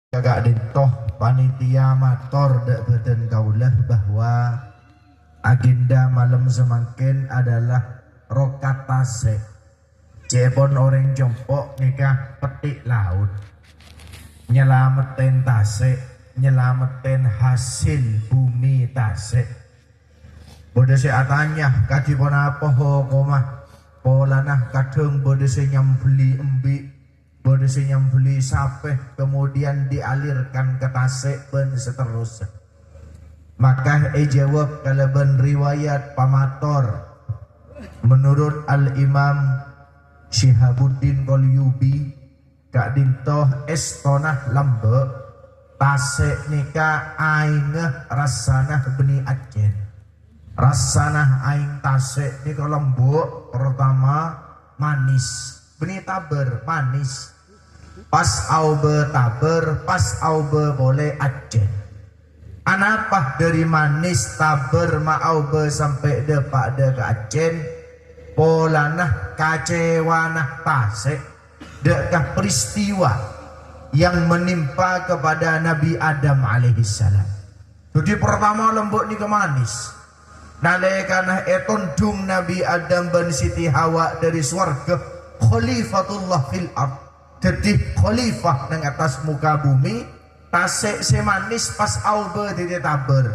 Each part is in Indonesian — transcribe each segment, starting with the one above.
Kagak dintoh panitia mator dak beten kaulah bahwa agenda malam semangkin adalah rokat tasik cepon orang jempok nikah petik laut nyelamatin tasik nyelamatin hasil bumi tasik bodoh si atanya kadipon apa ho komah polanah kadung bodoh si nyambeli embi bodoh si nyambeli sapeh kemudian dialirkan ke tasik ben seterusnya. Maka jawab kalau ben riwayat pamator menurut Al-Imam Syihabuddin Qalyubi kak dintoh estonah lambe tasik nika aingeh rasanah beni Aceh rasanah aing tasik nika lembut pertama manis beni taber manis pas aube taber pas aube boleh Aceh anapah dari manis taber ma aube sampai depak de ke Aceh polanah kacewanah tasik dekah peristiwa yang menimpa kepada Nabi Adam alaihissalam. Jadi pertama lembut ni ke manis nalekana etondung Nabi Adam dan Siti Hawa dari swarga khalifatullah fil ard jadi khalifah nang atas muka bumi tasik semanis pas aube tidak taber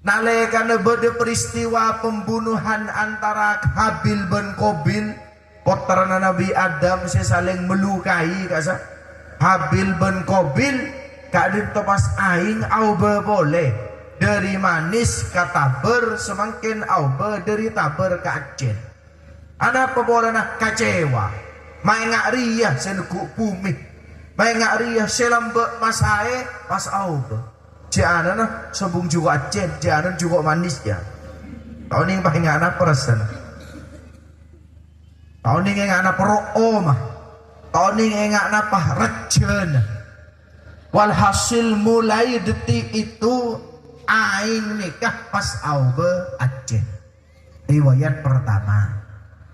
nalekana bede peristiwa pembunuhan antara Habil dan Qabil putra Nabi Adam saling melukai kasa Habil dan Qabil kadin to pas aing aube boleh dari manis ke taber semakin aube dari taber ke Aceh ana apa boleh nak kecewa main ngak riyah senukuk bumi main ngak riyah selambek masae pas aube jana nah sebung juga Aceh jana juga manis ya tahun ini main ngak apa rasanya tahun ini ngak apa ro'omah tahun ini ngak apa rejana walhasil mulai detik itu aing nikah pas aube Aceh riwayat pertama.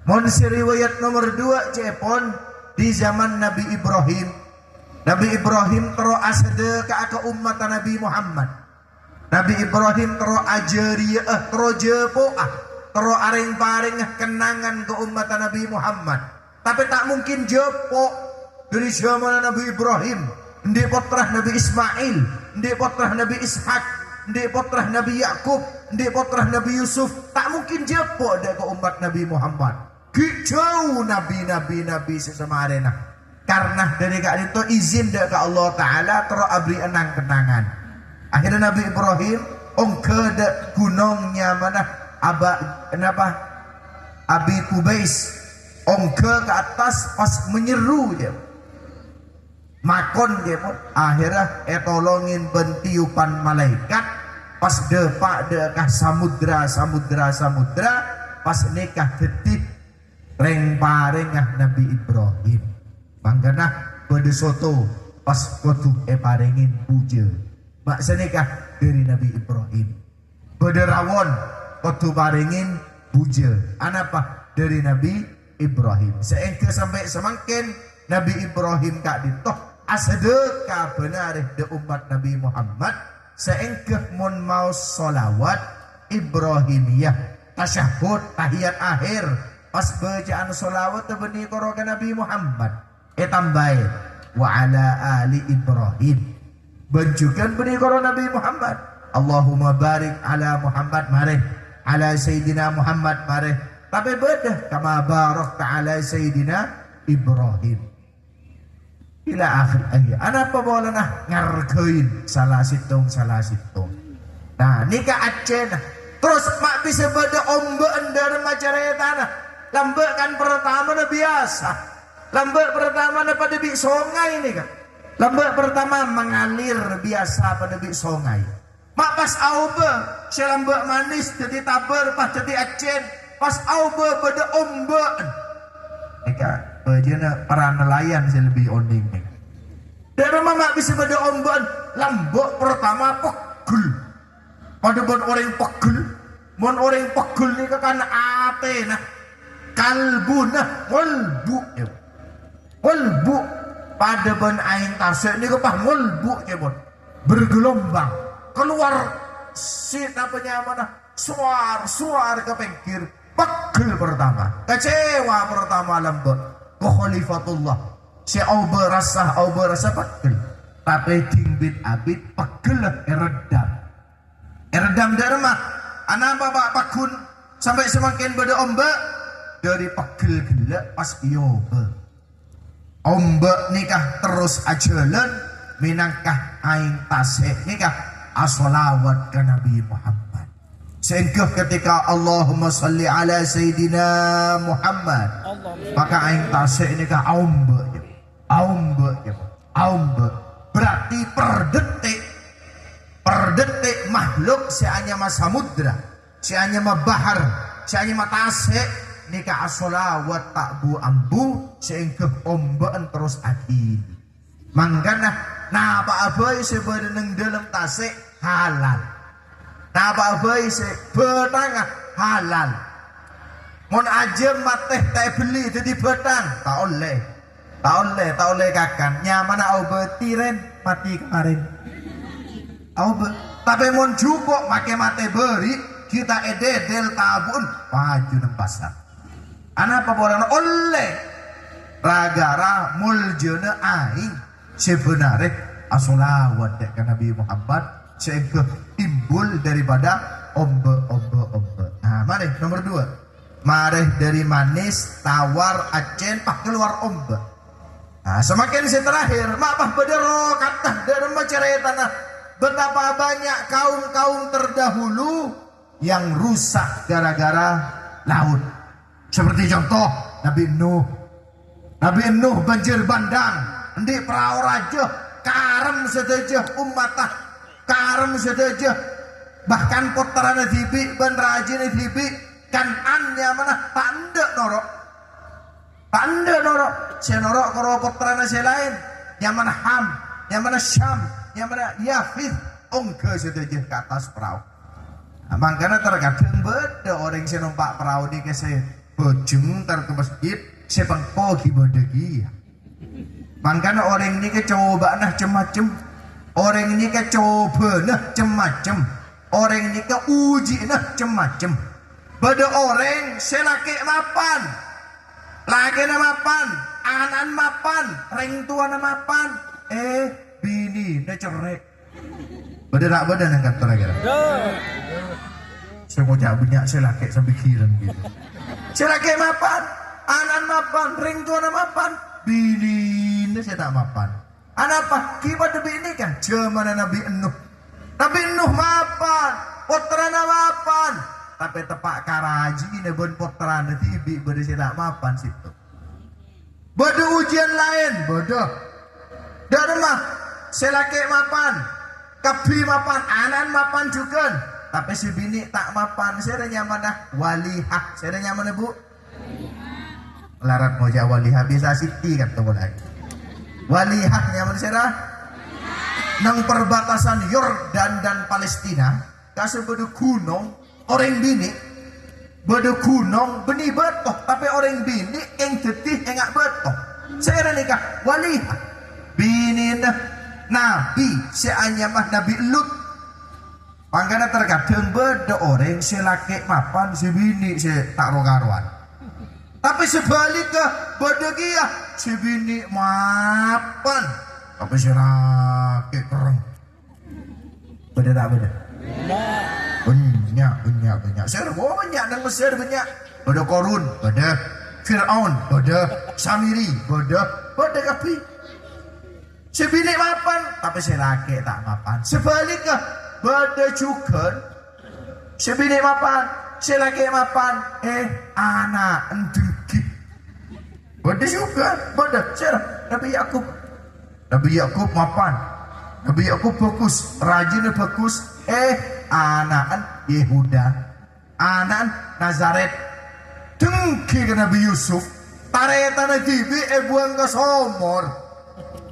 Monsi riwayat nomor 2 cepon di zaman Nabi Ibrahim. Nabi Ibrahim tero asede ke umat Nabi Muhammad. Nabi Ibrahim tero ajariah tero jepoah tero aring-paring kenangan ke umat Nabi Muhammad. Tapi tak mungkin jepo dari zaman Nabi Ibrahim. Ndi putra Nabi Ismail, ndi putra Nabi Ishak, ndi putra Nabi Yakub, ndi putra Nabi Yusuf. Tak mungkin jepo dari ke umat Nabi Muhammad. Jauh nabi sesemarena karena dari kak itu izin dari Allah Ta'ala terus abri enang kenangan akhirnya Nabi Ibrahim ke gunungnya mana Abi Kubais ke atas pas menyeru dia makon dia pun akhirnya tolongin bentiupan malaikat pas depak dekah samudra pas nikah detik reng parengah Nabi Ibrahim manggana pada soto pas kotu parengin puja maksudnya dari Nabi Ibrahim pada rawon kotu parengin puja anapa dari Nabi Ibrahim seengke sampai semakin Nabi Ibrahim kak ditoh asedeka benar de umat Nabi Muhammad seengke mon mau solawat Ibrahimiyah tasyahud tahiyat akhir pas bacaan sholawat benih koroga Nabi Muhammad tambai wa ala ali Ibrahim benjukan benih koroga Nabi Muhammad Allahumma barik ala Muhammad mareh ala Sayyidina Muhammad mareh tapi bedah kama barak ta'ala Sayyidina Ibrahim ila akhir ayat ana apa boleh nah ngarkein salah situng nah nikah Aceh nah terus mak bisa beda ombaan dari macaraya tanah lambek kan pertama na biasa lambek pertama na pada bi songai ini kan lambek pertama mengalir biasa pada bi songai mak pas aube si lambek manis jadi taber pas jadi Aceh pas aube pada ombaan nika bajana para nelayan sih lebih onding nih dan mak bisa pada ombaan lambek pertama pegul pada buat orang pegul mon orang pegul nih kan ate nah kalbuna walbu pada ben aing tasik ini kepah ngulbuk kebon bergelombang keluar si namanya mana suar ke pinggir pegel pertama kecewa pertama lembut ke khalifatullah si au berasa pegel tapi dingbit abid pegel eredam derma anak bapak pakun sampai semakin beda ombak dari pegel gelap pas yobe ombak nikah terus ajalan minangkah aing tasik nikah as-salawat ke Nabi Muhammad sehingga ketika Allahumma salli ala Sayyidina Muhammad maka aing tasik nikah ombak berarti per detik makhluk seanya samudra seanya bahar seanya tasik nikah as-salawat tak bu ambu sehingga ombaan terus akhir mangkana nah apa abai sebenarnya dalam tasik halal nah apa abai sebenarnya halal mon aja mateh tak beli jadi betang tak oleh kakan nyaman au tiren mati kemarin au tapi mon jupuk make mate beri kita ededel tabun maju nang pasar anak paboran oleh ragara muljana aing sebenarnya as-salawat ke Nabi Muhammad sehingga timbul daripada ombe. Nah, mari nomor 2. Mari dari manis tawar acen pak keluar ombe. Nah, semakin si terakhir maaf bedero kata dari cerita betapa banyak kaum terdahulu yang rusak gara-gara laut. Seperti contoh Nabi Nuh banjir bandang di perahu raja karem sedaja umatah karem sedaja bahkan putrana dibi ben rajin dibi kan annya mana tanda norok saya norok karo putrana saya lain yang mana Ham yang mana Syam yang mana Yafid ongke sedaja ke atas perahu makanya terkadang beda orang yang numpak perahu di kese bojeng ntar ke masjid sepang pogi bodegi makanya orang ini kecoba nah macem orang ini kecoba nah macem orang ini keuji nah macem pada orang selaki mapan laki mapan anan mapan ring tua mapan bini nah cerek pada nang kata kira saya mau banyak selaki sampai kiran gitu selaki mapan anan mapan ring tua mapan bini saya tak mapan anak apa kibat Nabi ini kan zaman Nabi Nuh mapan putrana mapan tapi tepak karaji ini bon putrana tibi bade saya tak mapan situ bade ujian lain bodoh dharma selake mapan kabi mapan anan mapan juga tapi si bini tak mapan saya nyaman walihah saya nyaman bu larat moja walihah bisa siti kata lagi walihahnya manusia nang perbatasan Yordan dan Palestina kasih beda gunung orang bini beda gunung benih betok tapi orang bini yang getih enggak betok saya nikah walihah bini nabi seanya mah Nabi Lut makanya terkadang beda orang selaki mapan si bini si tak rokaruan tapi sebaliknya beda dia si bini mapan tapi si laki kereng beda tak beda banyak saya banyak dan Mesir banyak beda Korun beda Fir'aun beda Samiri beda kapi si bini mapan tapi si laki tak mapan sebaliknya beda juga si bini mapan si laki mapan anak endengki beda juga beda Nabi Yakub mapan Nabi Yakub bagus rajin bagus anak Yehuda anak Nazaret dengki ke Nabi Yusuf taretana dibi buang ke somor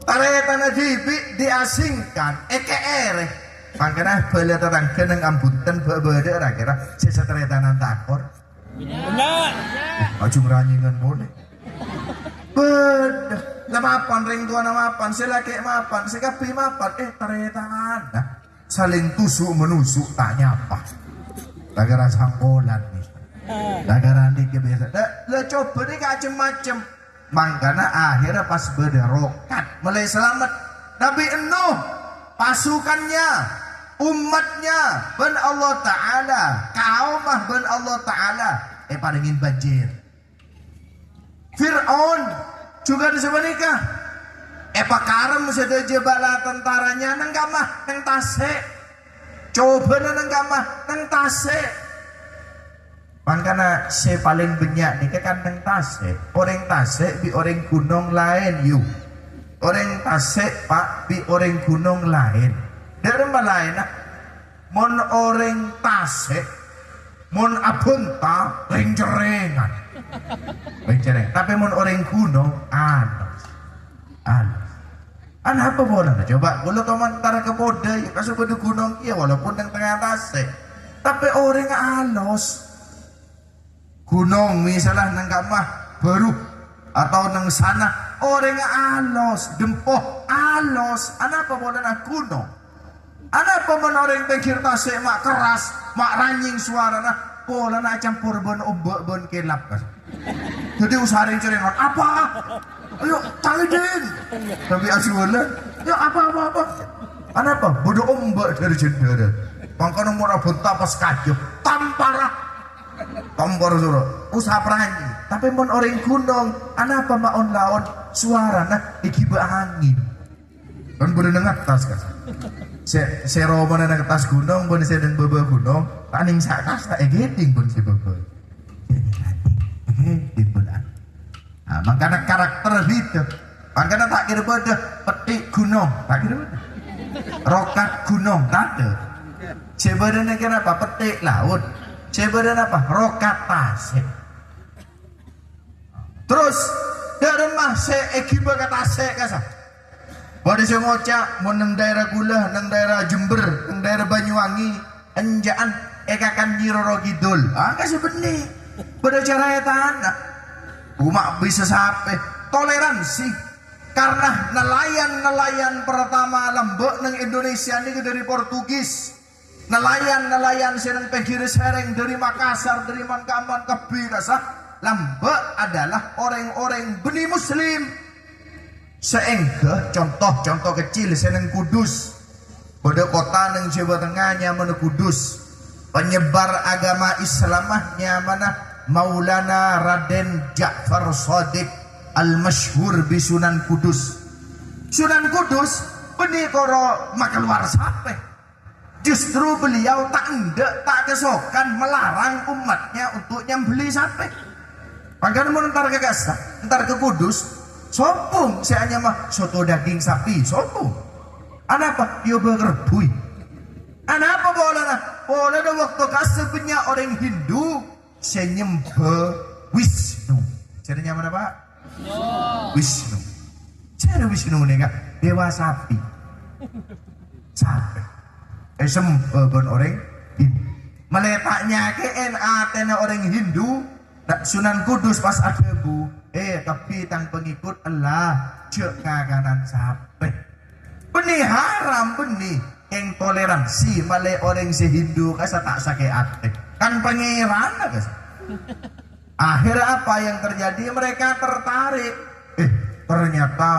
taretana dibi diasingkan ere makanya bela terang kenang ambutan berbeda kira sisa teretanan takor benar maju meranyingan boleh Bedah, namapan ring tua namapan, selaki mapan, sekapi mapan, taretangan. Nah, saling tusuk menusuk tak nyapa. Negara sangkolan nih, negara ini kebiasaan. Lo coba nih macem-macem. Makanya akhirnya pas berderokat, mulai selamat. Nabi Nuh, pasukannya, umatnya, ben Allah Ta'ala, kaumah ben Allah Ta'ala, padangin banjir. Fir'aun juga disebut nikah. Pakaram sedaja bala tentaranya nang kamah nang tasik. Coba nang kamah nang tasik. Makanya saya paling banyak nikah kan nang tasik. Orang tasik bi orang gunung lain yuk. Orang tasik pak bi orang gunung lain. Dari mana lain? Mon orang tasik, mon abunta ring-jeringan. Tapi mun orang gunung anas. Apa boleh? Coba kalau komentar ke Boda ya kasih pada gunung ya walaupun yang tengah tasik. Tapi orang alos. Gunung misalnya nang kamah baru atau nang sana orang alos, dempoh alos. Apa boleh nak gunung? Apa mun orang pikir tasik mak keras, mak ranjing suara nah pola nak campur bon ombak bon kelap kan. Jadi usahain cerengan apa? Ayo talidin. Tapi asyulah. Ya apa? Apa? Bodoh ombak dari jendela. Mangkana murah bonta pas kajo. Tampar suruh. Usaha perangi. Tapi mon orang gunung. Apa maon laon suara nah ikiba angin. Kan boleh dengar tas kan. Saya roman nang atas gunung, bon saya dan bebe gunung. Taning sakas tak egeting bon si bebe. Nah, makanya karakter itu, makanya tak kira pada petik gunung, tak kira pada rokat gunung, tak ada. Sebenarnya kenapa petik laut? Sebenarnya apa? Rokat tasik. Terus dari masih ekiba kata tasik kasar. Pada saya ngocak, mau neng daerah Gula, neng daerah Jember, neng daerah Banyuwangi, enjaan ekakan Nyiroro Kidul. Kasih benih. Pada cara tanah. Umat bisa sampai toleransi karena nelayan pertama lembek neng Indonesia ini dari Portugis, nelayan sereng penggiri sereng dari Makassar, dari Mangkaman ke Birasa lembek adalah orang-orang benih Muslim. Sehingga contoh kecil seneng Kudus, pada kota neng Jawa Tengahnya mana Kudus, penyebar agama Islamahnya mana Maulana Raden Ja'far Shadiq Al-Masyhur bi Sunan Kudus. Sunan Kudus benih koro makeluar sampai. Justru beliau tak kesokan melarang umatnya untuk nyembeli sampai. Makanya mau ntar ke Gaza, ntar ke Kudus, sopung saya hanya mah soto daging sapi, sopung. Apa? Yo berbui. Apa boleh nah? Boleh ada waktu kasih punya orang Hindu. Saya nyembah Wisnu. Caranya mana Pak? Wisnu. Cara Wisnu ini kak dewa sapi. Sembah orang Hindu. Meletaknya ke NAT orang Hindu. Sunan Kudus pas ada bu. Tapi tang pengikut Allah cek ngaganan sapi. Benih haram benih. Yang toleransi malai orang si Hindu kasa tak sakit hati. Kan pangeran guys. Akhirnya apa yang terjadi? Mereka tertarik. Ternyata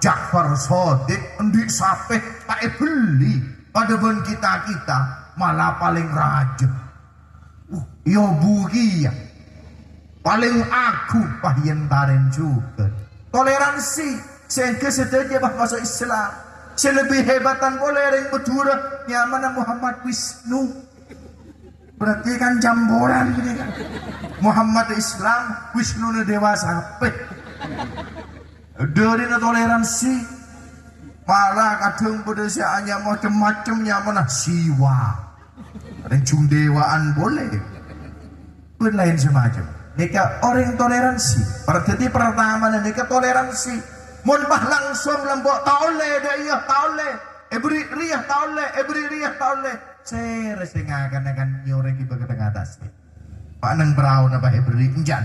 Ja'far Shadiq endik sampai tak beli pada ben kita malah paling rajin. Yo bugia paling agung pahyentaren juga. Toleransi sehingga sedaja bah masuk Islam. Selebih hebatan boleh yang berdua nyamana Muhammad Wisnu. Berarti kan jamboran gini kan. Muhammad Islam, Wisnu dewa sampai. Dari toleransi malah kadang pada hanya macam-macamnya mana siwa. Ada jundewaan boleh. Pun lain semacam. Nika orang toleransi. Berarti pertama nika toleransi. Munpah langsung lembok taole dia taole. Ebri riyah taole. Saya rasa akan nyoreng ibu ke tengah atas. Pak nang berau napa ebri enjan.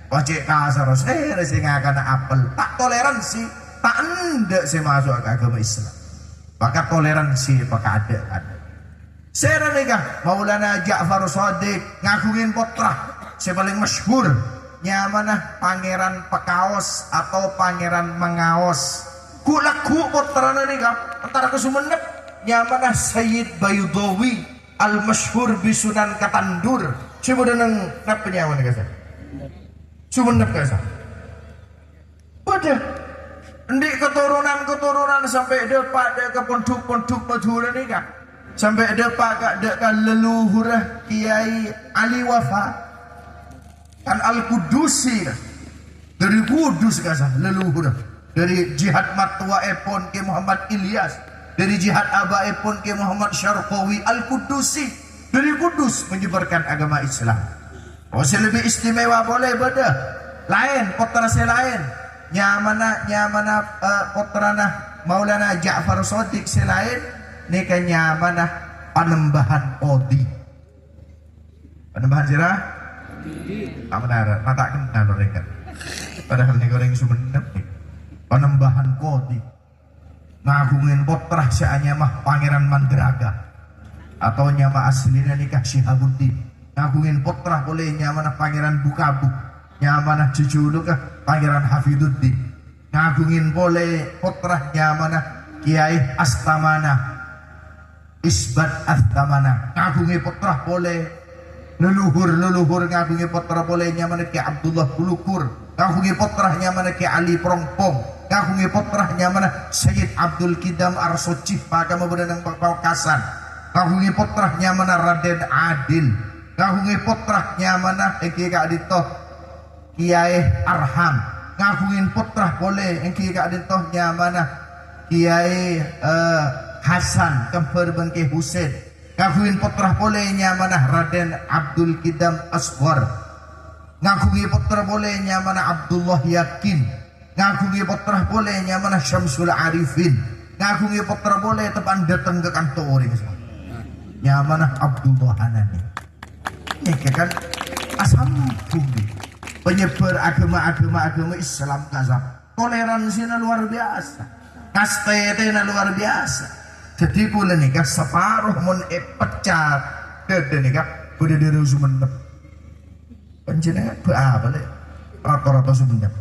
ojek kasar sing akan apel tak toleransi tak endek saya masuk ke agama Islam maka toleransi pakai ada saya nikah Maulana Ja'far Shadiq ngagungin putra saya paling masyhur nyamanah Pangeran Pekaos atau Pangeran Mengaos kulaku putra nikah antara kesumenep nyamanah Sayyid Bayudawi al masyhur bisunan Katandur coba nang napa nyaman nikah sumenep kasar pada ndik keturunan sampai pada ke pondok Madura nikah sampai pada ke leluhur Kiai Ali Wafa kan Al-Kudusi dari Kudus kasar leluhur dari jihad matwa epon ke Muhammad Ilyas dari jihad aba epon ke Muhammad Syarqawi Al-Kudusi dari Kudus menyebarkan agama Islam. Oh lebih istimewa boleh beda lain putra saya lain nyamana putrana Maulana Ja'far Shadiq saya lain nikah nyamana Panembahan Odi Panembahan sirah benar mata kenal mereka padahal nih goreng Sumenep Panembahan Kodi ngagungin putra saya mah Pangeran Mandraga atau nyama aslinya nikah Syihabuddin ngagungin putra boleh nyamana Pangeran Bukabu nyamana cucu kah Pangeran Hafiduddin ngagungin boleh putra nyamana Kiai Astamana Isbat Astamana ngagungi putra boleh leluhur ngagungi putra boleh nyamana Kiai Abdullah Bulukur ngagungi putra nyamana Kiai Ali Prongpong ngagungi putra nyamana Sayyid Abdul Kidam Arsocih pakama berenang Pakasan ngagungi putra nyamana Raden Adil ngagungi putra nyamana Kiai Adito Kiai Arham ngagungin putra boleh Kiai Adito nyamana Kiai Hasan kemper bengke Husain ngagungin putra boleh nyamana Raden Abdul Kidam Asghar ngagungi putra boleh nyamana Abdullah Yakin ngagungi putra boleh nyamana Syamsul Arifin ngagungi putra boleh tepan datang ke kantor ini semua nyamana Abdullah Hanani ini kan asam bumi penyebar agama Islam kasar toleransinya luar biasa kastenya luar biasa jadi pula nikah separuh mun pecah dede nikah kudu dari Sumenep panjenengan apa le rata-rata Sumenep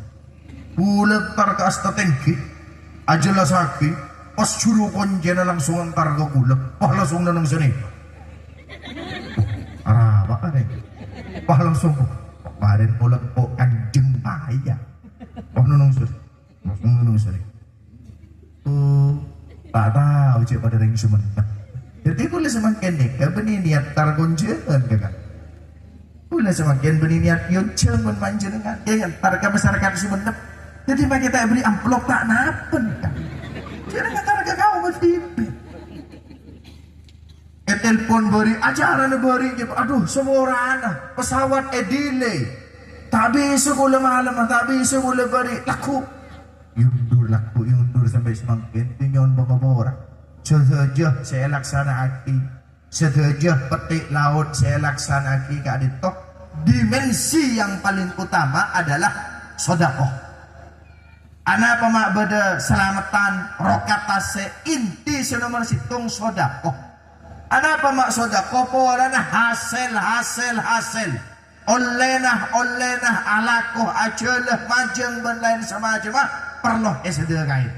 pula tar ke asta tinggi aja lah sakit pas juru konjena langsung antar ke kula langsung nang sini apa ada langsung kemarin pulang po Kanjeng Paya nunung suri tak tahu cik pada ring Sumenep jadi boleh semakin nikah benih niat targonjengan kan boleh semakin benih niat yonjeng pun panjenengan ya targa masyarakat Sumenep jadi maka kita beri amplop tak napen kan jadi targa kau bertipi telepon beri acara beri aduh semua orang pesawat delay tak bisa kula malam tak bisa kula beri laku yundur sampai semakin tinyon bawa sejauh saya laksanakan sejauh petik laut saya laksanakan ke aditoh dimensi yang paling utama adalah sodakoh anak pemak beda selamatan rokatase inti senomor situng sodakoh anak pemak sodakoh polana hasil oleh nah alakoh ajalah majeng dan lain semacam perlu eseda kain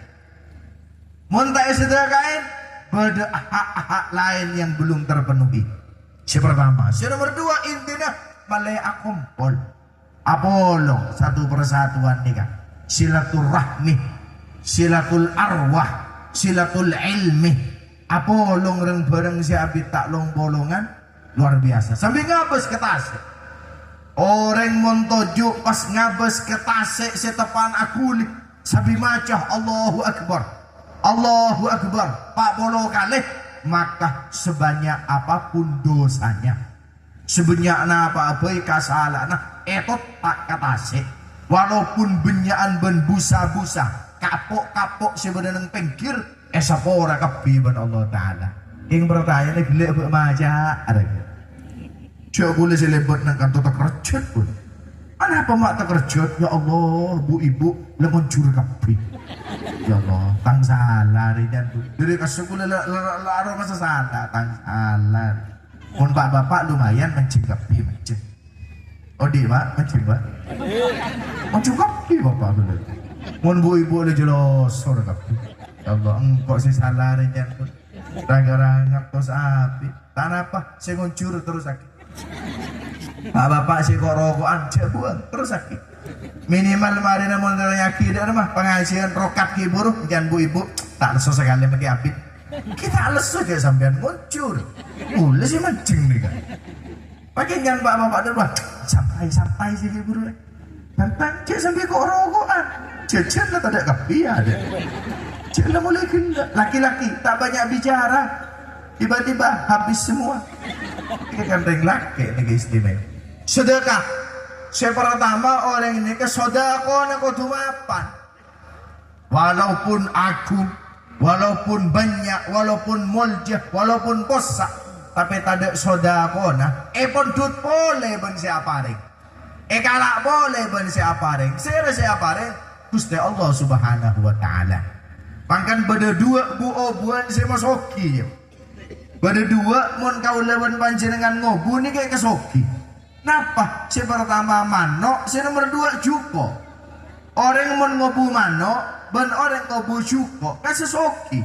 muntah eseda kain beda hak-hak lain yang belum terpenuhi pertama nomor dua intinya malaya akumpul Apollo satu persatuan nikah silaturahmi silatul arwah silatul ilmi Apollo ngereng bareng si abid tak long bolongan luar biasa sampai ngabes ke tasik orang montojo pas ngabes ke tasik setepan akuli sabi macah Allahu Akbar Pak Bolo kalih maka sebanyak apapun dosanya sebanyak apa abai kasalana etot tak katase walaupun benyaan ben busa-busa kapok sebenarnya pengkir esapora kebiban Allah Ta'ala yang bertanya ini gila apa maja ada coba boleh selebut nang kantor tak recet pun Kenapa mak terkejut? Ya Allah, bu ibu lemon cur kabeh. Ya Allah, tang salah rijan bu. Dari kasukul laro masa salah tang salah. Mun pak bapak lumayan mencing kabeh mencing. Oh di mak mencing pak. Mencing kabeh bapak dulu. Mun bu ibu le jelos sore kabeh. Ya Allah, engkau si salah rijan bu. Rangga-rangga tos api. Tanah apa? Saya nguncur terus sakit. Pak bapak sih kok rokokan aja buang terus sakit. Minimal kemarin mau nyaki dia mah pengajian rokat kiburu jangan bu ibu tak lesu sekali pakai api. Kita lesu aja sampean nguncur. Boleh sih mancing nih kan. Pakai jangan pak bapak dulu santai sih kiburu. Santai cek sampai kok rokokan. Jajan lah tak ada kapia ada. Jangan mulai gila. Laki-laki tak banyak bicara. Tiba-tiba habis semua. Ini kan laki ini istimewa. Sedekah. Yang pertama orang ini ke sedekah nak kudu mapan. Walaupun aku, walaupun banyak, walaupun muljah, walaupun posak, tapi tak ada sedekah nah. Pun dut boleh ben siapa ring. Kalak boleh ben siapa ring. Siapa ring? Gusti Allah Subhanahu wa taala. Pangkan beda dua buan saya masoki. Beda dua mun kau lawan panjenengan ngobu ni kayak kesoki. Napa? Si pertama manok, si nomor dua juko. Orang mun ngobu manok, ben orang ngobu juko, kasih soki.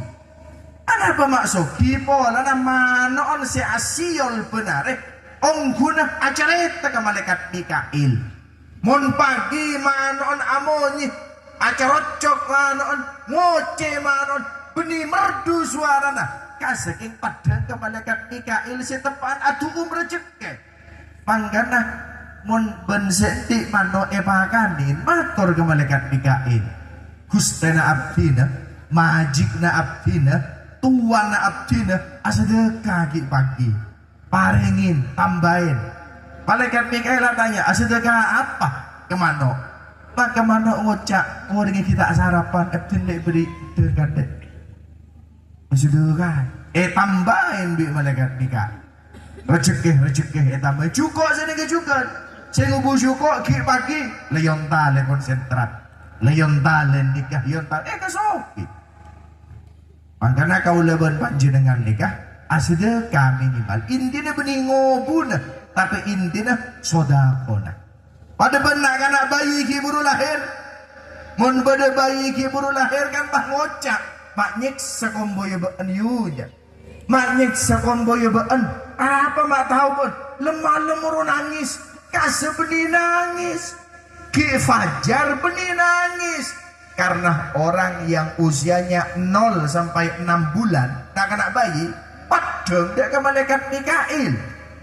Kenapa mak soki? Pola na manok on si asiol benare. Ongguna acareta ke malaikat Mikail. Mun pagi manon amoni, acarocok manon, ngoce manon, benih merdu suarana. Kasaking padang ke malaikat Mikail si tepan aduh rezeki. Panggana mun ben senti mano epakanin matur ke malaikat Mikail. Gustena abdina, majikna abdina, tuana abdina asedekah pagi. Paringin, tambahin. Malaikat Mikail tanya, asedekah apa? Kemano? Pak kemano ngocak, ngoringi kita sarapan, abdin lek beri dekat dek. Sedekah. Tambahin bi malaikat Mikail. Rezeki tambah cukup sini ke cukup. Saya ngubu cukup ki pagi leyon tale konsentrat. Leyon tale nikah leyon tale kesoki. Makanya kau leban panjenengan nikah asedekah minimal. Intinya benih ngobuna tapi intinya sodakona. Pada benak anak bayi ki buru lahir. Mun pada bayi ki buru lahir kan pak ngocak, pak nyiksa komboyo baan yunya. Mak nyiksa komboyo baan. Apa mak tahu pun lemah lemur nangis, kasih benih nangis, Ki Fajar benih nangis karena orang yang usianya 0 sampai 6 bulan tak kena bayi, padahal dia ke malaikat Mikail,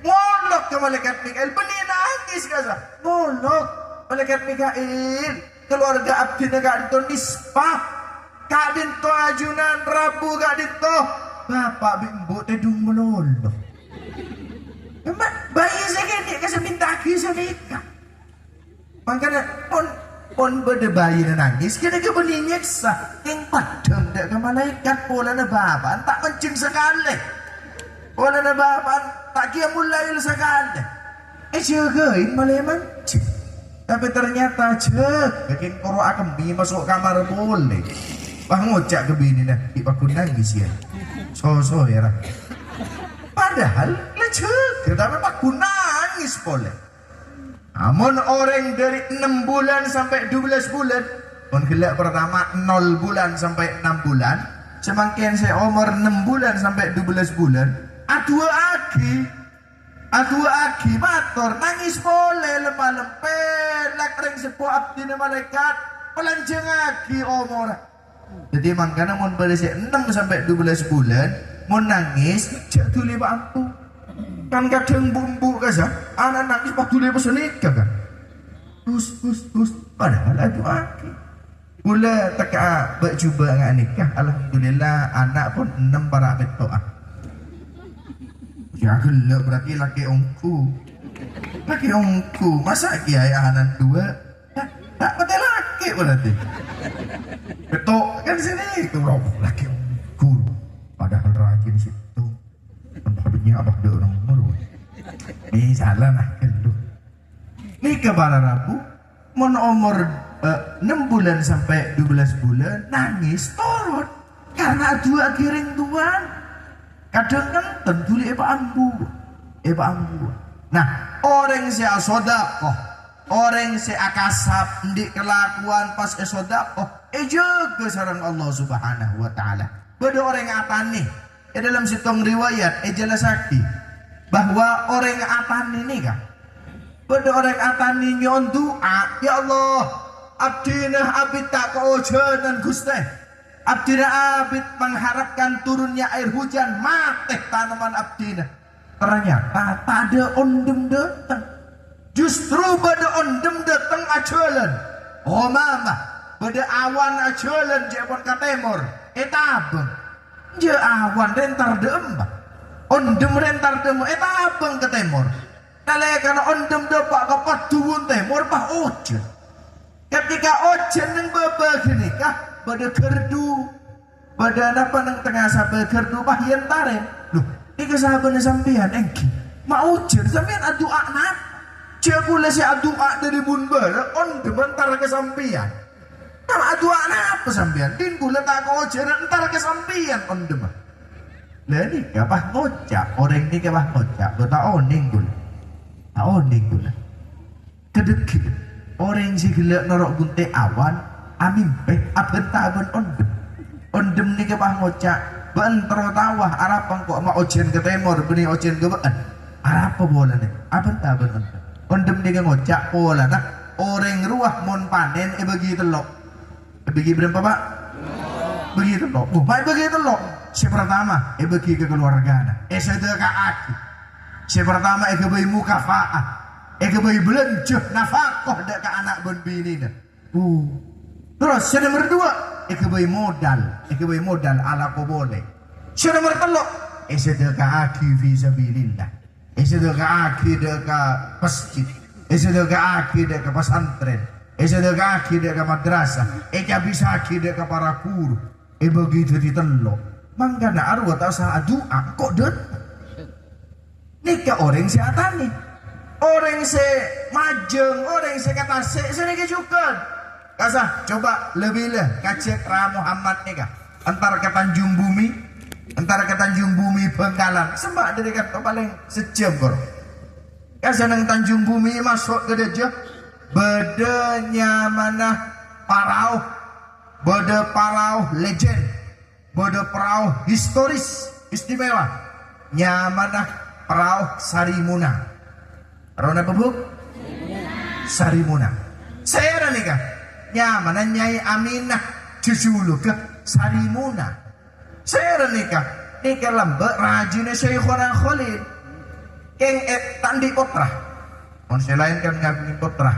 molok ke malaikat Mikail benih nangis kasah, molok malaikat Mikail keluarga abdi gak dito nisbah, gak dito ajunan rabu gak dito bapak bimbo tedung melolo. Bayi segini kasih minta kisah nikah. Makanya pon berde bayi nangis kena ke benih nyeksa yang padam dak ke malaikat pola na baban tak mencing sekali. Pola na baban tak kia mulai sekali. Jagain malah mencing. Tapi ternyata bikin koro akembi masuk kamar boleh. Wah ngocak ke bini dah ipakun nangis ya. So ya lah. Padahal lecek, tapi aku nangis boleh. Namun orang dari 6 bulan sampai 12 bulan, pun gelak pertama 0 bulan sampai 6 bulan, semakin saya umur 6 bulan sampai 12 bulan, adu aki mator nangis boleh lemah lempet, lakreng sebuah abdi malaikat, pelanjang aki umur. Jadi makanya mun berisik 6 sampai 12 bulan. Mau nangis, jatuh lewat ampu. Kan kadang bumbu kasar, anak nangis waktu lewat senikah kan. Terus, padahal itu aki. Mula teka bercuba dengan nikah, alhamdulillah anak pun 6 para betul. Ya gelap berarti laki ongku. Masa kiai anak 2? Tak betul laki berarti. Betul kan sini itu laki ongku. Padahal rajin situ tempatnya abah ada orang baru ini salah nah gitu Nika para Rabu mon umur 6 bulan sampai 12 bulan nangis torot karena dua giring tuan kadang kan tentu eba ambu. Nah orang si sodakoh orang si akasap di kelakuan pas sodakoh jaga sarang Allah subhanahu wa ta'ala. Pada orang atani dalam sitong riwayat jelas sakti bahwa orang atani ini kan pada orang atani nyon doa, ya Allah abdina abid tak keojanan Gusti abdina abid mengharapkan turunnya air hujan mati tanaman abdina. Ternyata tak ada ondem datang, justru pada ondem datang ajalan Romamah pada awan ajalan jepon ke timur etabeng je awan rentar demba ondem rentar demba etabeng ke timur. Nalaikan ondem depak ke paduun timur bah ojen. Ketika ojen yang babah gini kah pada gerdu pada apa nang tengah sabar gerdu bah yen taren loh ini sahabat sampean engki mau ojen sampean adu aknat cekula si adu ak dari bun bara ondem entar ke sampean nah adu aknat apa sampean din gula tak ojen entar ke sampean ondem lah ini kapah ngocak orang ini kapah ngocak beta oning gula oning gula kedekit orang si gila norok gunte awan amin peh abentaban ondem ni kapah ngocak bentro tawah arapang kok ma ojen ke timur beni ojen ke baan arapa bola ni abentaban ondem ni ngocak bola nah orang ruah mon panen bagi telok bagi berapa pak bagi telok bagi telok si pertama bagi ke keluarga sedekah aku si pertama bagi mukafaah bagi belenjuh nafkah dek ke anak bon bini dah terus si nomor dua bagi modal ala ko boleh si nomor telok sedekah aku fisabilillah sedekah aku dek ke masjid sedekah aku dek ke pesantren sedekah aku dek ke madrasah bisa aku dek ke para guru begitu ditelok mangkana arwah tak usah doa kok det nikah orang si atani orang si majeng orang si kata sedikit juga kasah coba lebih lah kacek Muhammad nikah antara ke Tanjung Bumi Bengkalan sembah dari kata paling sejam kor kasah nang Tanjung Bumi masuk ke deja bedanya mana parau legend beda perahu historis istimewa nyamanah perahu Sarimuna Rona bebuk Sarimuna saya nikah nyamanah Nyai Aminah Jujulu ke Sarimuna saya nikah lembek rajinnya Syekhona Khalid keng tandi potrah manusia lain kan ngabingin potrah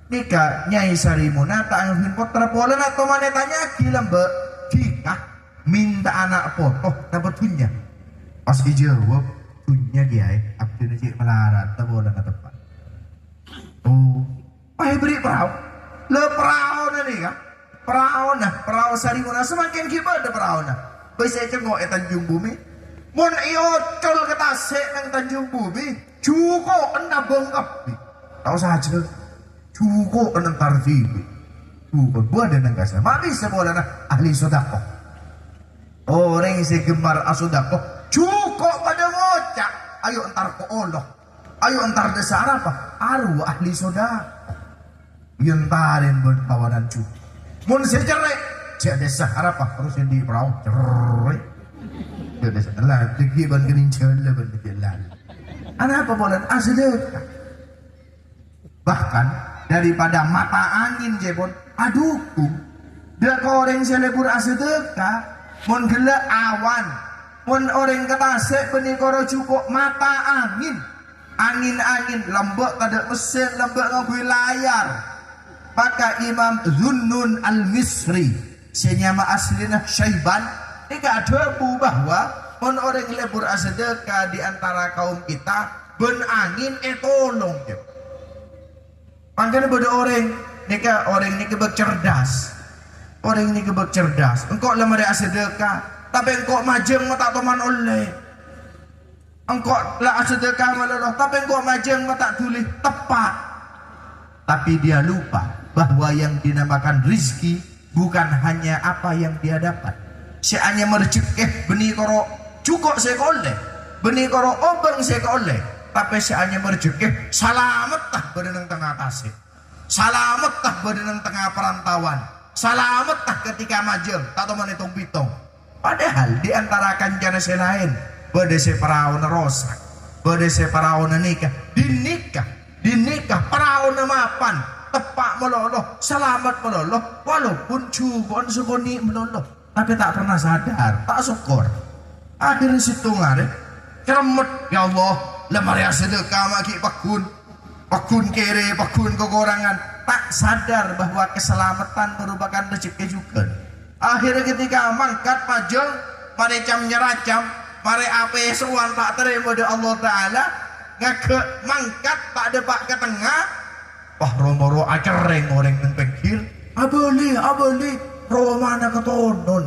nikah Nyai Sarimuna tak ngabingin potrah boleh atau mana tanya lembek dikah minta anak foto dapat punya pas dijawab punya dia abdi nasi melarat tak boleh nggak tepat beri perahu le perahu nih kan perahu Sarimuna semakin kibat ada perahu bisa cengok Tanjung Bumi mon iocol ke Tasik nang Tanjung Bumi cukup ena bengkap tahu saja cukup ena tarjibi cukup buat dan kasih mak bisa boleh ahli sodakoh orang si gemar asodako cukup pada ngocak ayo entar ko Allah ayo entar desa apa arwah ahli sodako yentarin berkawanan cu mun secerek cek desa apa harus di perahu cerek cek desa lah tinggi ban kening cele ban jalan anak apa boleh asedekah bahkan daripada mata angin jebon adukum dia koreng selebur asedekah mun gila awan mun orang ketasek benikoro cukup mata angin lembek kada mesin lembek ngabui layar maka Imam Zunnun Al-Misri senyama aslina Syaiban ini ada bahwa mun orang lebur asedekah di antara kaum kita ben angin tolong makanya pada orang ini bercerdas orang ini bercerdas engkau lemah dari sedekah tapi engkau majeng mata teman oleh engkau lah sedekah malah tapi engkau majeng mata tulis tepat tapi dia lupa bahwa yang dinamakan rizki bukan hanya apa yang dia dapat. Saya hanya merjekeh benih koro cukup saya koleh, benih koro obeng saya koleh, tapi saya hanya merjekeh salamet tah berenang tengah tasik, salamet tah berenang tengah perantauan, salamet tah ketika majeng tak tahu menitung pitung. Padahal di antara kancana saya lain bade saya perawan rosak, bade saya perawan nikah, dinikah perawan mapan tepak meloloh, selamat meloloh, walaupun cubon seboni meloloh, tapi tak pernah sadar, tak syukur. Akhirnya situ ngare, keremet ya Allah, lemari sedekah maki pakun kere, pakun kekurangan, tak sadar bahwa keselamatan merupakan rezeki juga. Akhirnya ketika mangkat pajang, mari cam nyeracam, mari ape sewan tak terima dari Allah Taala, ngake mangkat tak ada pak ke tengah. Wah romoro acereng orang yang penggil, abeli romana ketonon,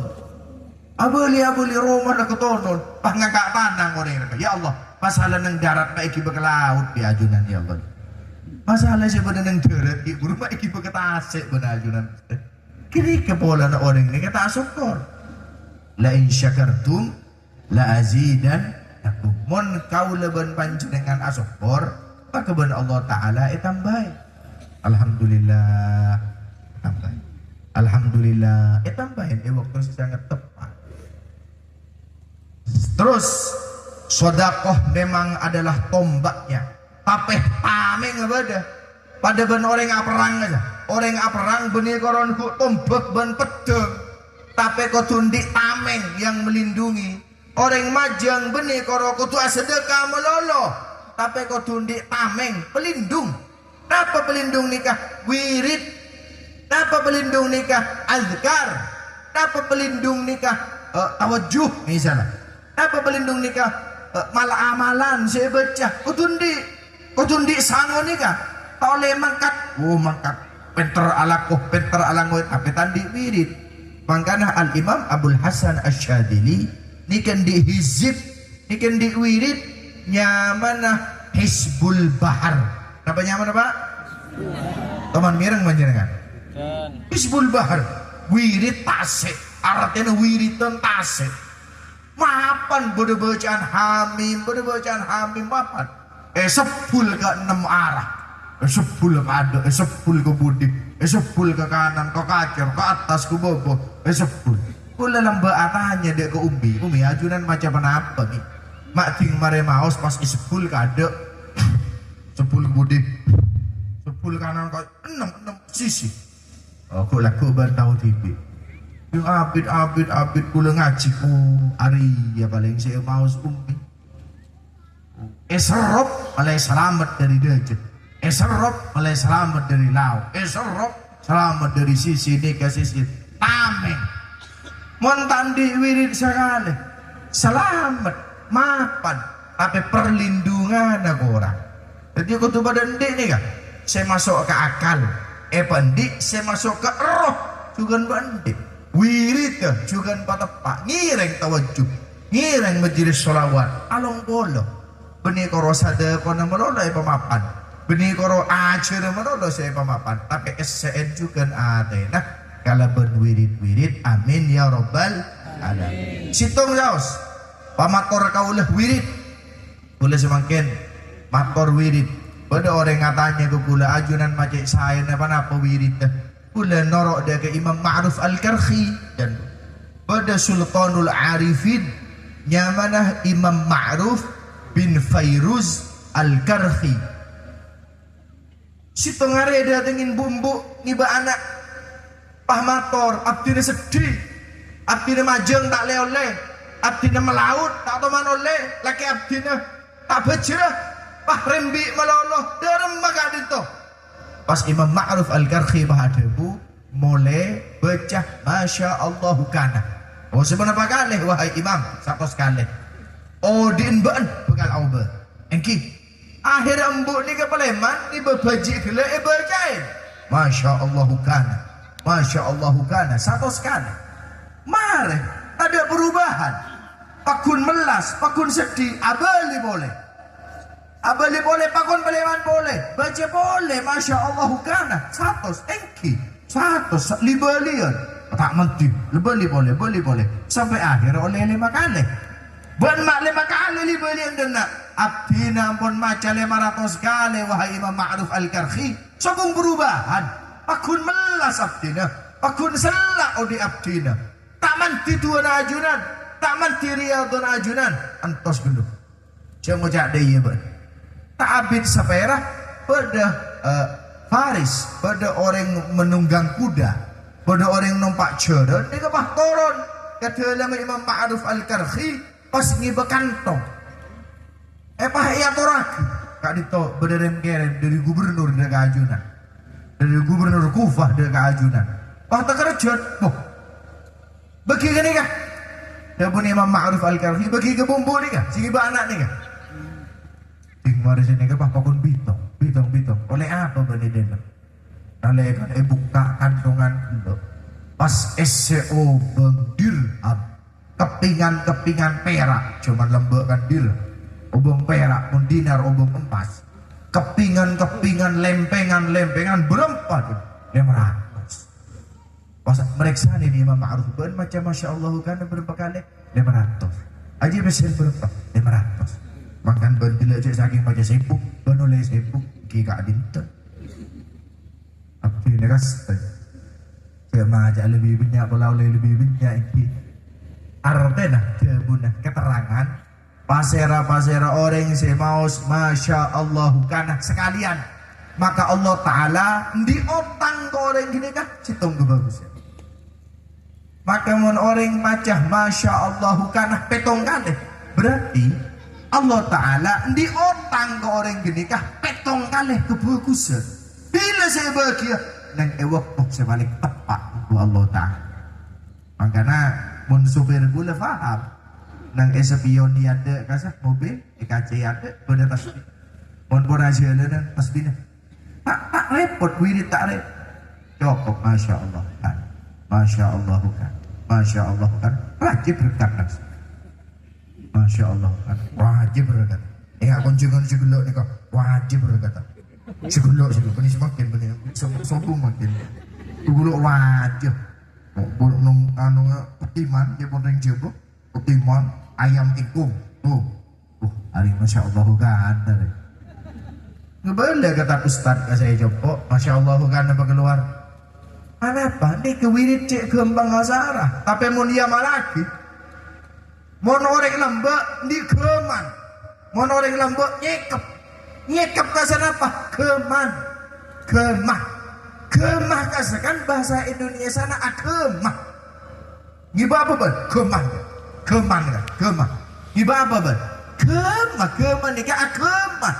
abeli romana ketonon, pah ngangkat tanang orang yang ya Allah, masalah neng darat baik ibu ke laut di ajunan ya Allah, masalah sebenarnya neng darat ibu rumah ibu ke tasik benar ajunan, kiri kepola orang ini kata syukur, la in syakartum la azidan, mon kau leben panjenengan asyukur, maka ben Allah Taala tambah. Alhamdulillah tambahin. Alhamdulillah tambahin waktu sangat tepat. Terus sodakoh memang adalah tombaknya, tapi tameng abada pada ben orang perang aja, orang perang benih koron ku tombak ben pedang, tapi kau tundik tameng yang melindungi. Orang majang benih koron ku tu sedekah melolo, tapi kau tundik tameng pelindung. Apa pelindung nikah? Wirid. Apa pelindung nikah? Azkar. Apa pelindung nikah? Tawajuh misalnya. Apa pelindung nikah? Malah amalan saya baca. Kutundi sango nikah. Tak oleh mangkat. Oh mangkat. Penter ala ngoy. Tapi tandi wirid. Makanya Al-Imam Abul Hasan Asyadili nikan di hizib, nikan di wirid nyamana Hizbul Bahar. Apa nyaman Pak? Teman mireng panjenengan. Hizbul Bahar, wirid tasik, artinya wiridan tasik. Mapan bode bacaan hamim mapan. Sepul ke 6 arah. Sepul ke ada, sepul ke budi, sepul ke kanan, ke kacir, ke atas, ke bawah, sepul. Kula lamba atanya dia ke umi ajunan macam apa ni? Mak ting mare maos pas sepul ke ada. 10 budi, 10 kanan kau 6 sisi. Aku laku bantau TV. Yang abid kula ngaji ku ari ya paling saya mau ummi. Esrop alai selamat dari dajjal. Esrop alai selamat dari lau. Esrop selamat dari sisi ini ke sisi tameng. Montandi wirid sekali. Selamat mapan tapi perlindungan aku orang. Jadi aku tuh badan dik nih kan, saya masuk ke akal, pendik, saya masuk ke roh, juga bandik, wirid juga patepak, ngireng tawajuh, ngireng majelis sholawat, along bolo, benih koro sada kona melolo pemapan, benih koro acer melolo saya pemapan, tapi SCN juga ada, nah kalau berwirid, amin ya robbal alamin. Situng jaus, pamator kaulah wirid, boleh semakin. Mator wirid. Pada orang katanya ke pula ajunan macam saya apa wirid. Pula norok dia ke Imam Ma'ruf Al-Karhi dan pada Sultanul Arifin nyamanah Imam Ma'ruf bin Fairuz Al-Karhi. Si tengare dia tengin bumbu niba anak pah mator abdina sedih, abdina majeng tak oleh, abdina melaut tak teman oleh, laki abdina tak bejrah. Pah rembi meloloh derem maka itu. Pas Imam Ma'ruf Al-Karhi bahadebu mulai baca Masya Allah kana. Oh sebenarnya kali wahai Imam satu sekali. Oh diinban bekal auba. Engki akhir embuk ni kepaleman ni berbaji gila bacain. Masya Allah kana. Masya Allah kana satu sekali. Mari ada perubahan. Pakun melas, pakun sedih, abali boleh. Abali boleh pakon belewan boleh. Baca boleh, masya Allah kana. 100 engki. 100 libelian. Tak menti. Beli boleh. Sampai akhir oleh 5 kali. Ben mak 5 kali libelian dena. Abdina pun maca 500 kali wahai Imam Ma'ruf Al-Karhi. Sokong perubahan. Akun melas abdina. Akun selak odi abdina. Tak menti tuan ajunan. Tak menti riyadun ajunan. Antos dulu. Jangan cak dia ben. Tak abid saperah pada faris, pada orang menunggang kuda, pada orang numpak jaran, dia kepah turun ke dalam Imam Ma'ruf Al-Karhi pas ngiba kantong. Pah iya toraki kak dito berderet dari gubernur dari keajunan, dari gubernur Kufah dari keajunan. Pah tak kerjat, boh. Bagi gini kah? Ya pun Imam Ma'ruf Al-Karhi bagi ke bumbu ni kah? Sigi anak ni kah? Tinggal di sini ke pakun bitong. Oleh apa bani dena? Oleh kan buka kantongan dulu. Pas SCO bengdir kepingan perak, cuman lembekkan dir. Obong perak pun dinar obong emas. Kepingan lempengan berempat 500. Pas mereka ini Imam Ma'ruf ben macam masya Allah kan berapa kali 500. Aja mesin berapa 500. Makan berdila cek saking macam sepuk, benoleh sepuk, kika dinta. Apa ini kas? Kemaja lebih banyak, pulau lebih banyak ini. Artinya kebunah keterangan pasera orang semaus, masya Allah kanak sekalian. Maka Allah Taala diotang ke orang gini kah? Citung kebagusnya. Maka mon orang macah masya Allah kanak petong kali. Berarti Allah Ta'ala diotang ke orang gini kah petong kali kebagusan. Bila saya bahagia nang ewak saya balik tepat untuk Allah Ta'ala. Makanya mun supir gula faham nang espion dia ada kasah mobil EKC ada pada tasbih. Mun pun aja ada tasbih. Tak repot wirid tak repot. Cukup masya Allah kan. Masya Allah kan. Masya Allah kan. Rajib berkat. Masya Allah kan wajib berkata. Kunci gulok ni kau wajib berkata. Segulok beni semakin beni sombong makin. Gulok wajib. Buluk nung anu petiman dia pun ring jebo. Petiman ayam ikung. Hari masya Allah kan dari. Ngebela kata ustad ke saya jemput. Masya Allah kan apa keluar. Kenapa? Ni kewirit cek kembang azara. Tapi mun dia malaki. Mon orang lembek di keman, mon orang lembek nyekep kasar apa? Kemah kasar kan bahasa Indonesia sana kemah. Giba apa ben? Kemah. Giba apa ben? Kemah ni kan kemah.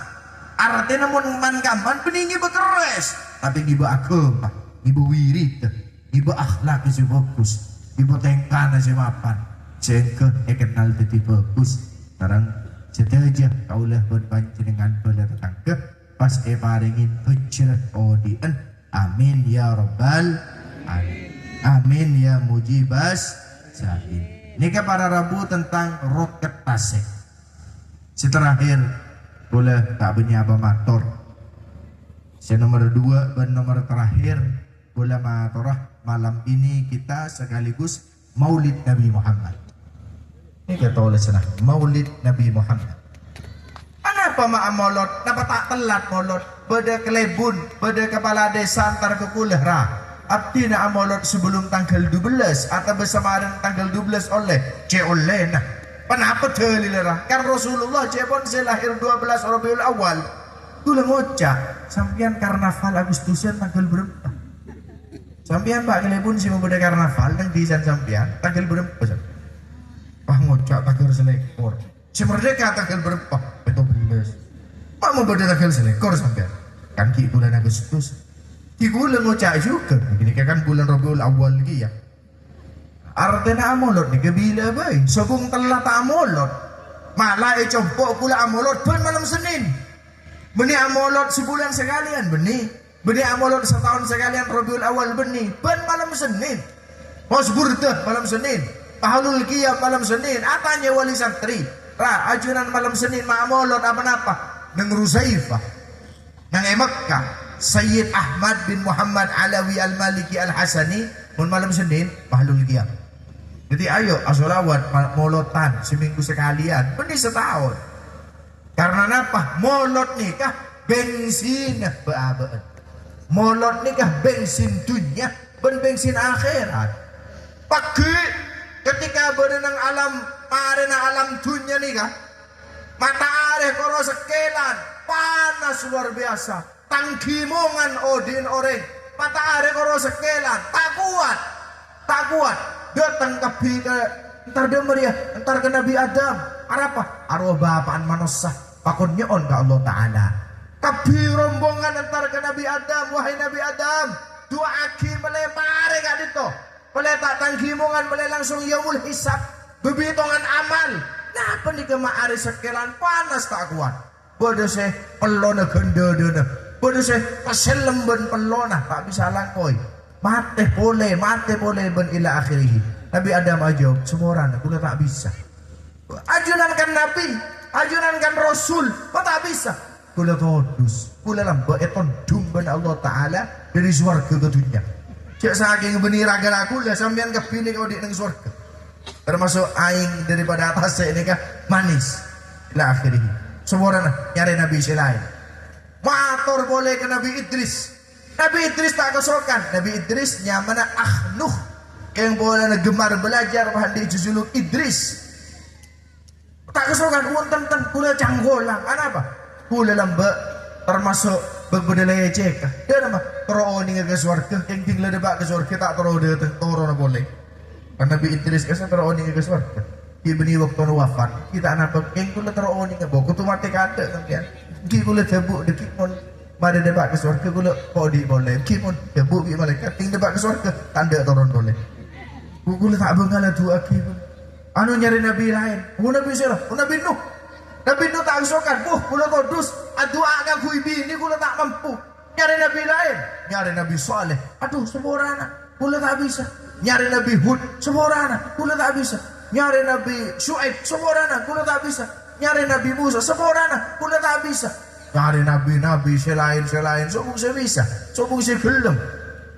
Artinya mon man kaman peninggi bekeres, tapi giba kemah, giba wirid, giba akhlak si fokus, giba tengkana si mapan. Jengke kenal teti bagus. Sekarang sedaja kaulah berpanjenengan pada tetangga pas paringin hujrah odien. Amin ya rabbal alamin. Amin ya mujibas sahin. Ini ke para Rabu tentang roket tasik. Seterakhir boleh tak benyaba mator. Nomor 2 dan nomor terakhir boleh matorah malam ini kita sekaligus Maulid Nabi Muhammad. Ini kata oleh sana Maulid Nabi Muhammad. Kenapa mak molot? Kenapa tak telat molot? Beda kelebun, beda kepala desa antar ke kulera. Abdi nak molot sebelum tanggal 12 atau bersama tanggal 12 oleh oleh nah. Kenapa terlilera? Kan Rasulullah pun saya lahir 12 Rabiul Awal. Tulah ngocak sampian karnaval Agustusan tanggal berapa? Sampian Pak kelebun sih mau beda karnaval dan desain sampian tanggal berapa? Wah ngocak tanggal selekor. Si merdeka tanggal berapa? Betul belas. Pak mau beda tanggal selekor sampai. Kan ki bulan Agustus. Ki bulan ngocak juga. Ini kan bulan Rabiul Awal lagi ya. Artinya amolot ni kebila bay. Sobong telat amolot. Malah compok pula amolot ban malam Senin. Beni amolot sebulan sekalian beni. Beni amolot setahun sekalian Rabiul Awal beni. Ban malam Senin. Mau seburdah malam Senin. Pahalul Qiyam malam Senin, atanya wali santri. Ajunan malam Senin ma'amolot apa-apa. nang Ruzaifah nang Mekah Sayyid Ahmad bin Muhammad Alawi Al-Maliki Al-Hasani mun malam Senin mahlul qiyam. Jadi ayo asolawat molotan seminggu sekalian, benih setahun. Karena apa? Molot nikah bensin beabaan. Molot nikah bensin dunia, ben bensin akhirat. Pagi ketika berenang alam marena alam dunia nikah, matahari koro sekelan, panas luar biasa. Tangkimongan odin oreng, matahari koro sekelan, tak kuat. Datang ke entar demer ya, entar ke Nabi Adam. Apa? Arwah bapaan manusia pakunnya on ke Allah Ta'ala. Kabi rombongan entar ke Nabi Adam. Wahai Nabi Adam, dua aki melepare gak dito. Boleh tak tanggimongan, boleh langsung yaumul hisab. Bebitongan amal. Napa nih kemaari sekelan panas tak kuat. Bodoh saya pelona gendodona. Bodoh saya paselem ben pelona tak bisa langkoi. Mate boleh ben ila akhirih. Nabi Adam aja semua orang aku tak bisa. Ajunankan Nabi, ajunankan Rasul, kok tak bisa? Kula todus, kula lamba eton dumban Allah Ta'ala dari surga ke dunia. Cek saking benih raga aku lah sampean kepilih kau di nang surga. Termasuk aing daripada atas ini kah manis. Ila akhirih. Semua orang nyari Nabi selain. Mator boleh ke Nabi Idris. Nabi Idris tak kesokan. Nabi Idris nyamana Nuh yang boleh gemar belajar bahan di juzuluk Idris. Tak kesokan wonten kula canggolang. Apa? Kula lamba termasuk berbedalaya cek. Dia nama toro ni ke surga, kengking le debak ke surga tak toro de toro na boleh. Karena Nabi Idris kesan toro ni ke surga. Ki beni waktu wafat, kita anak keng kula toro ni ke boko tu mati kada sampean. Ki kula tebuk dekik mon pada debak ke surga kula kodi boleh. Ki mon tebuk bi malaikat ting debak ke surga tanda turun boleh. Kula tak bengala dua ki. Anu nyari Nabi lain. Nabi sirah, Nabi Nuh. Nabi Nuh tak sokan. Kula kodus adua agak kuibi ini kula tak mampu. Nyari Nabi lain, nyari Nabi Saleh. Aduh, semua orang kula tak bisa. Nyari Nabi Hud, semua orang kula tak bisa. Nyari Nabi Syuaib, semua orang kula tak bisa. Nyari Nabi Musa, semua orang kula tak bisa. Nyari Nabi selain semua saya bisa. Semua saya gelem.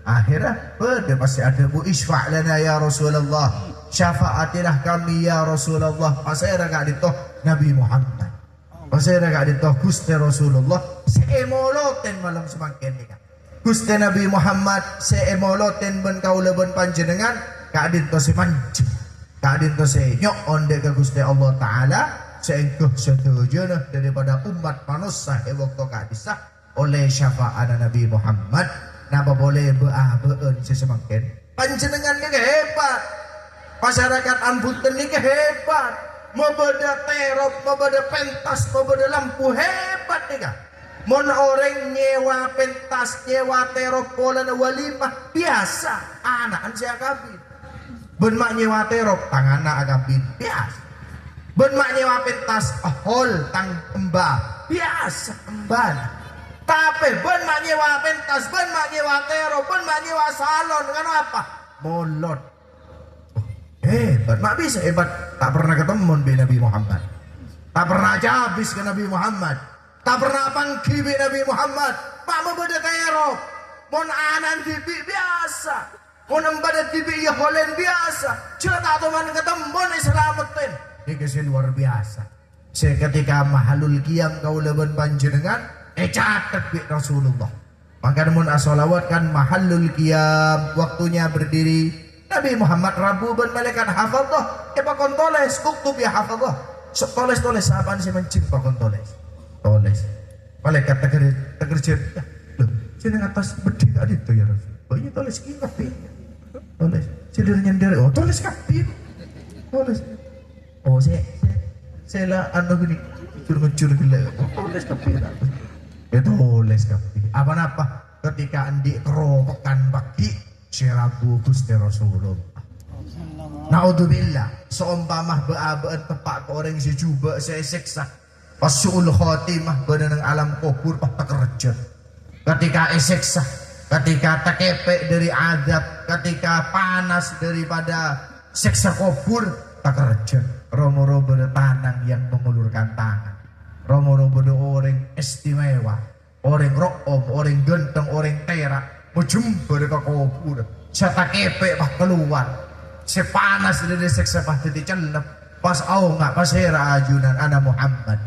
Akhirnya, pada pasti ada bu isfa' lana ya Rasulullah. Syafaatilah kami ya Rasulullah. Pasai ragak ditoh Nabi Muhammad. Pasai ragak ditoh Gusti Rasulullah. Seemoloten malam semakin ni kan. Gusti Nabi Muhammad seemoloten ben kaula ben panjenengan. Kadin to se manci. Kadin to se nyok onde ke Gusti Allah Ta'ala. Seengkuh setuju daripada umat manusia waktu kadisah oleh syafaat Nabi Muhammad. Napa boleh beun sesemakin. Panjenengan ni hebat. Masyarakat Ambuten ni hebat. Mau beda terop, mau beda pentas, mau beda lampu hebat ni kan. Mon orang nyewa pentas, nyewa terop, pola na walimah biasa. Anak siya kabin. Ben mak nyewa terop, tangan na agabin biasa. Ben mak nyewa pentas, hol tang embah biasa embah. Tapi ben mak nyewa pentas, ben mak nyewa terop, ben mak nyewa salon kan apa? Molot. Hebat, mak bisa hebat. Tak pernah ketemu Nabi Muhammad. Tak pernah habis ke Nabi Muhammad. Tak pernah pangki Nabi Muhammad. Pak mau beda terop. Mon anan tibi biasa. Mon embada tibi ya holen biasa. Cila tak teman ketemu ni selamatin. Ini kesini luar biasa. Seketika mahalul qiyam kau leben panjenengan. Catat bi Rasulullah. Maka mun asolawat kan mahalul qiyam. Waktunya berdiri. Nabi Muhammad Rabu ben malaikat hafadzah. Pakon toles. Uktub ya hafadzah. Toles apaan sih mencing pakon toles. Toles. Malaikat tekerja. Loh, sini atas berdiri ada itu ya Rasul. Oh ini toles kapi. Toles. Sini nyender. Oh toles kapi. Toles. Oh saya lah anu gini. Curug gila. Oh toles kapi. Itu toles kapi. Apa ketika andi kerobokan baki syarabu Gusti Rasulullah. Naudzubillah. Seumpamah beabaan tepak ke orang si cuba saya seksa. Pasul khotimah berenang alam kubur tak kerja. Ketika eseksa, ketika takepek dari adab, ketika panas daripada seksa kubur tak kerja. Romo-romo tanang yang mengulurkan tangan. Romo-romo orang ngepek bah keluar sepanas dari seksa bah tadi celep pas au nggak pas hera ajunan ana Muhammad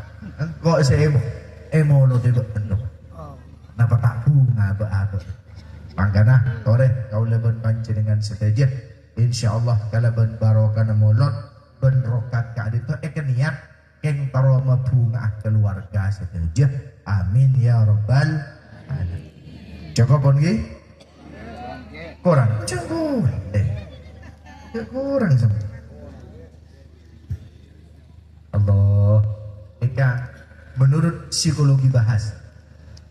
kok saya emo lo tiba endo napa tak bunga ba pangkana tore kau leben panjenengan sedaja insyaallah kala ben barokah molot ben rokat ka itu niat keng taro bunga keluarga sedaja amin ya rabbal alamin cukup pun nggih kurang kurang sama Allah eka menurut psikologi bahas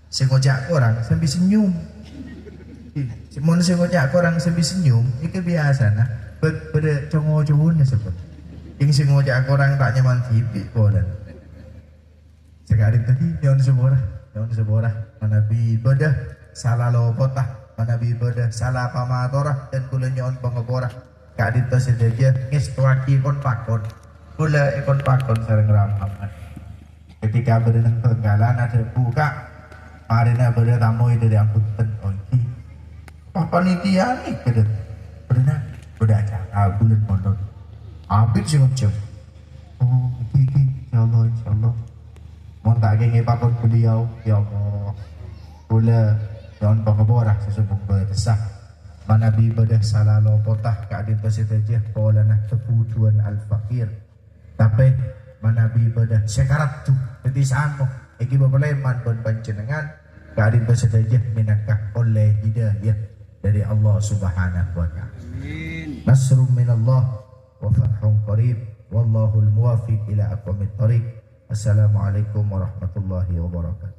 sing ngojak orang sambil senyum mun sing ngojak orang sambil senyum iki biasa nah beda congo-congone sebut yang sing ngojak orang tak nyaman tipi kodan sekali tadi nyon seborah manabi ibadah salah lopotah manabi ibadah salah pamatorah dan kula nyon pangeborah kak dito sedaja ngis tuaki kon pakon kula ikon pakon sareng Muhammad ketika berenang penggalan ada buka marina berda tamu dari angkutan ongki panitia nih kedet berenang berda acara bulan mondon habis sih ngecem oh iki insyaallah mau tak genge pakon beliau ya Allah kula don pengeborah sesubung berdesah mana bi bedah salah lopotah keadaan peserta pola nah kebutuhan al-fakir tapi manabi ibadah sekarat tu tetisaan mo iki babaleman pun panjenengan keadaan bersedaja minangkah oleh hidayah dari Allah Subhanahu wa ta'ala. Nasrun minallah wa fathun qarib wallahul muwafiq ila aqwamit thariq. Assalamualaikum warahmatullahi wabarakatuh.